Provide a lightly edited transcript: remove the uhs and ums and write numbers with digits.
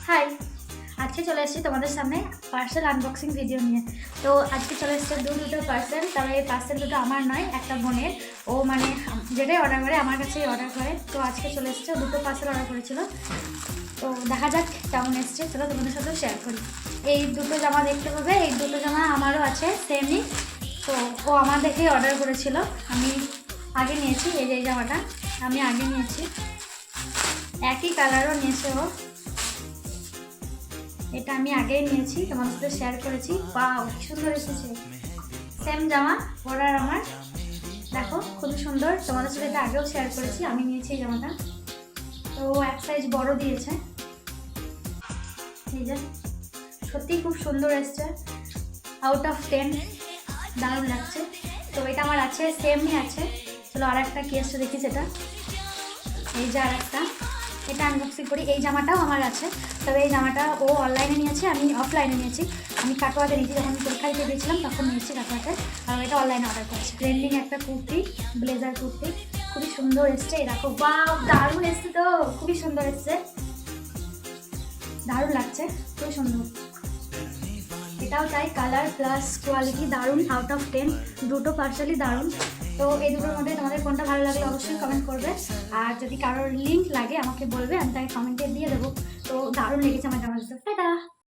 High, আজকে চলে এসেছি তোমাদের সামনে পার্সেল আনবক্সিং ভিডিও নিয়ে। তো আজকে চলে এসেছে দুটো পার্সেল। তবে এই পার্সেল দুটো আমার নয়, একটা বোনের। ও মানে যেটাই অর্ডার করে আমার কাছেই অর্ডার করে। তো আজকে চলে এসেছে, দুটো পার্সেল অর্ডার করেছিল। তো দেখা যাক কেমন এসছে, চলো তোমাদের সাথেও শেয়ার করি। এই দুটো জামা দেখতে পাবে, এই দুটো জামা আমারও আছে সেমই। তো ও আমার দেখেই অর্ডার করেছিল, আমি আগে নিয়েছি। এই যে এই জামাটা আমি আগে নিয়েছি, একই কালারও নিয়েছে ও। এটা আমি আগেই নিয়েছি, তোমাদের সাথে শেয়ার করেছি। বাহ, কি সুন্দর এসেছে, সেম জামা ওর আর আমার। দেখো খুবই সুন্দর, তোমাদের সাথে এটা আগেও শেয়ার করেছি। আমি নিয়েছি এই জামাটা, তো এক সাইজ বড় দিয়েছে। এই যে সত্যি খুব সুন্দর এসছে, আউট অফ 10, দারুণ লাগছে। তো এটা আমার আছে, সেমই আছে। চলো আর একটা কি এসছে দেখি সেটা। এই যে আর একটা, এটা আনবক্সিং করি। এই জামাটাও আমার আছে, তবে এই জামাটা ও অনলাইনে নিয়েছে, আমি অফলাইনে নিয়েছি। আমি কাটোয়াতে নিয়েছি, যখন পরীক্ষা দিতে গিয়েছিলাম তখন নিয়েছি কাটোয়াতে। আর এটা অনলাইনে অর্ডার করেছি। ট্রেন্ডিং একটা কুর্তি, ব্লেজার কুর্তি, খুবই সুন্দর এসছে। দেখো বাহ, দারুণ এসছে, তো খুবই সুন্দর এসছে, দারুণ লাগছে, খুবই সুন্দর। এটাও তাই, কালার প্লাস কোয়ালিটি দারুণ, আউট অফ 10। দুটো পার্সেলই দারুণ। তো এই দুটোর মধ্যে তোমাদের কোনটা ভালো লাগলে অবশ্যই কমেন্ট করবে। আর যদি কারোর লিঙ্ক লাগে আমাকে বলবে, আমি তাকে কমেন্টে দিয়ে দেবো। তো দারুণ লেগেছে আমার জামা। টাটা।